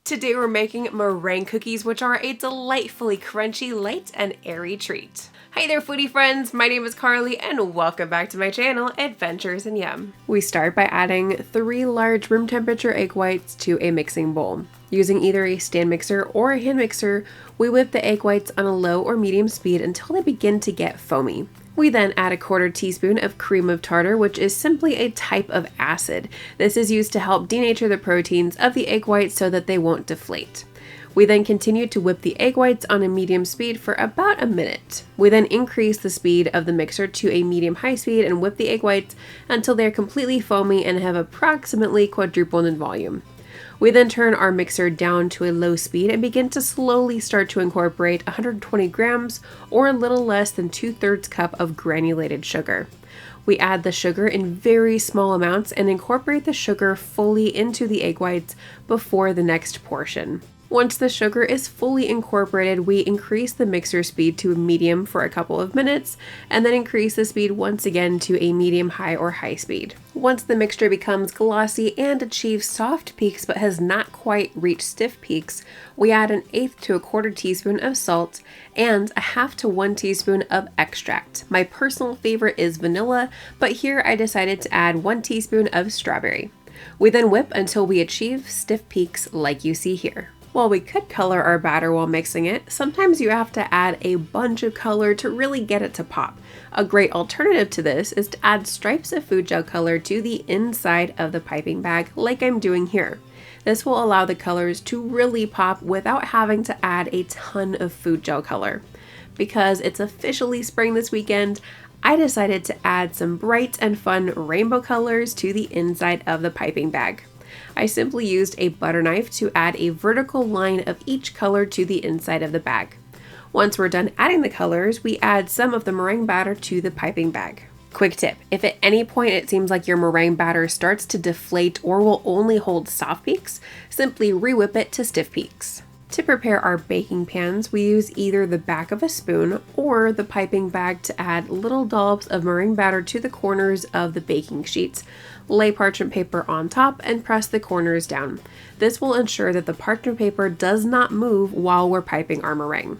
Today we're making meringue cookies, which are a delightfully crunchy, light, and airy treat. Hi there foodie friends, my name is Carly and welcome back to my channel, Adventures in Yum. We start by adding 3 large room temperature egg whites to a mixing bowl. Using either a stand mixer or a hand mixer, we whip the egg whites on a low or medium speed until they begin to get foamy. We then add a 1/4 teaspoon of cream of tartar, which is simply a type of acid. This is used to help denature the proteins of the egg whites so that they won't deflate. We then continue to whip the egg whites on a medium speed for about a minute. We then increase the speed of the mixer to a medium-high speed and whip the egg whites until they're completely foamy and have approximately quadrupled in volume. We then turn our mixer down to a low speed and begin to slowly start to incorporate 120 grams or a little less than 2/3 cup of granulated sugar. We add the sugar in very small amounts and incorporate the sugar fully into the egg whites before the next portion. Once the sugar is fully incorporated, we increase the mixer speed to a medium for a couple of minutes, and then increase the speed once again to a medium, high, or high speed. Once the mixture becomes glossy and achieves soft peaks but has not quite reached stiff peaks, we add 1/8 to a 1/4 teaspoon of salt and 1/2 to 1 teaspoon of extract. My personal favorite is vanilla, but here I decided to add 1 teaspoon of strawberry. We then whip until we achieve stiff peaks like you see here. While we could color our batter while mixing it, sometimes you have to add a bunch of color to really get it to pop. A great alternative to this is to add stripes of food gel color to the inside of the piping bag like I'm doing here. This will allow the colors to really pop without having to add a ton of food gel color. Because it's officially spring this weekend, I decided to add some bright and fun rainbow colors to the inside of the piping bag. I simply used a butter knife to add a vertical line of each color to the inside of the bag. Once we're done adding the colors, we add some of the meringue batter to the piping bag. Quick tip, if at any point it seems like your meringue batter starts to deflate or will only hold soft peaks, simply re-whip it to stiff peaks. To prepare our baking pans, we use either the back of a spoon or the piping bag to add little dollops of meringue batter to the corners of the baking sheets. Lay parchment paper on top and press the corners down. This will ensure that the parchment paper does not move while we're piping our meringue.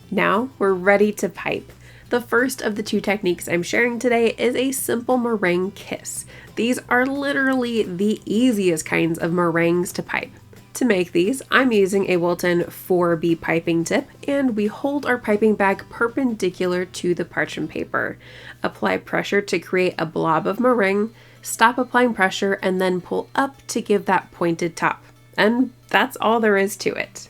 Now we're ready to pipe. The first of the 2 techniques I'm sharing today is a simple meringue kiss. These are literally the easiest kinds of meringues to pipe. To make these, I'm using a Wilton 4B piping tip, and we hold our piping bag perpendicular to the parchment paper. Apply pressure to create a blob of meringue, stop applying pressure, and then pull up to give that pointed top. And that's all there is to it.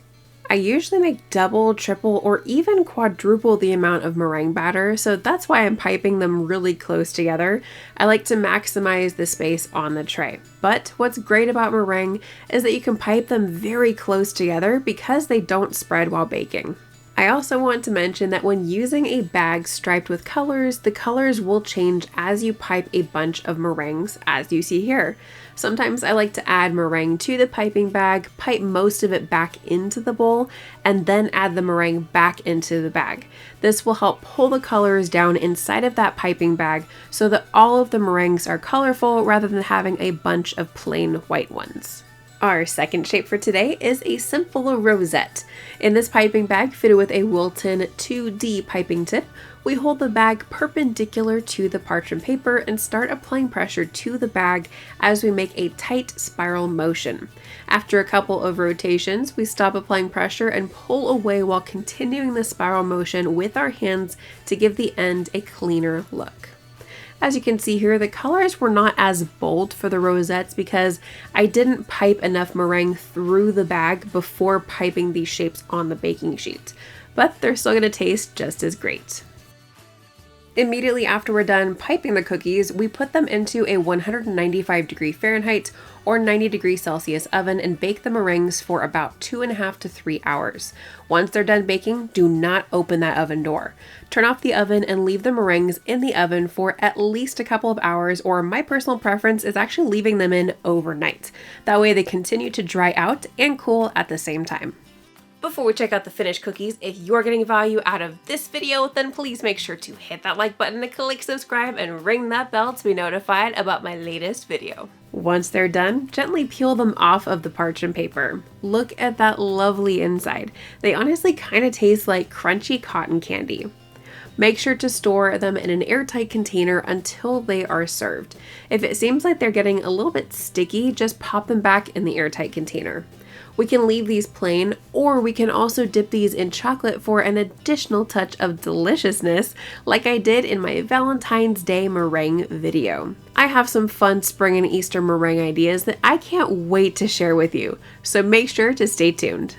I usually make double, triple, or even quadruple the amount of meringue batter, so that's why I'm piping them really close together. I like to maximize the space on the tray. But what's great about meringue is that you can pipe them very close together because they don't spread while baking. I also want to mention that when using a bag striped with colors, the colors will change as you pipe a bunch of meringues, as you see here. Sometimes I like to add meringue to the piping bag, pipe most of it back into the bowl, and then add the meringue back into the bag. This will help pull the colors down inside of that piping bag so that all of the meringues are colorful rather than having a bunch of plain white ones. Our second shape for today is a simple rosette. In this piping bag fitted with a Wilton 2D piping tip, we hold the bag perpendicular to the parchment paper and start applying pressure to the bag as we make a tight spiral motion. After a couple of rotations, we stop applying pressure and pull away while continuing the spiral motion with our hands to give the end a cleaner look. As you can see here, the colors were not as bold for the rosettes because I didn't pipe enough meringue through the bag before piping these shapes on the baking sheet, but they're still going to taste just as great. Immediately after we're done piping the cookies, we put them into a 195° Fahrenheit or 90° Celsius oven and bake the meringues for about 2.5 to 3 hours. Once they're done baking, do not open that oven door. Turn off the oven and leave the meringues in the oven for at least a couple of hours, or my personal preference is actually leaving them in overnight. That way they continue to dry out and cool at the same time. Before we check out the finished cookies, if you're getting value out of this video, then please make sure to hit that like button and click subscribe and ring that bell to be notified about my latest video. Once they're done, gently peel them off of the parchment paper. Look at that lovely inside. They honestly kind of taste like crunchy cotton candy. Make sure to store them in an airtight container until they are served. If it seems like they're getting a little bit sticky, just pop them back in the airtight container. We can leave these plain, or we can also dip these in chocolate for an additional touch of deliciousness, like I did in my Valentine's Day meringue video. I have some fun spring and Easter meringue ideas that I can't wait to share with you, so make sure to stay tuned.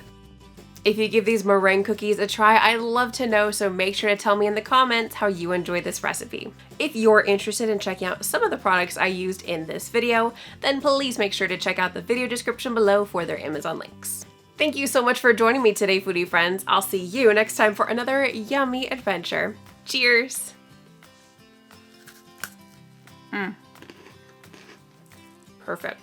If you give these meringue cookies a try, I'd love to know, so make sure to tell me in the comments how you enjoy this recipe. If you're interested in checking out some of the products I used in this video, then please make sure to check out the video description below for their Amazon links. Thank you so much for joining me today, foodie friends. I'll see you next time for another yummy adventure. Cheers! Perfect.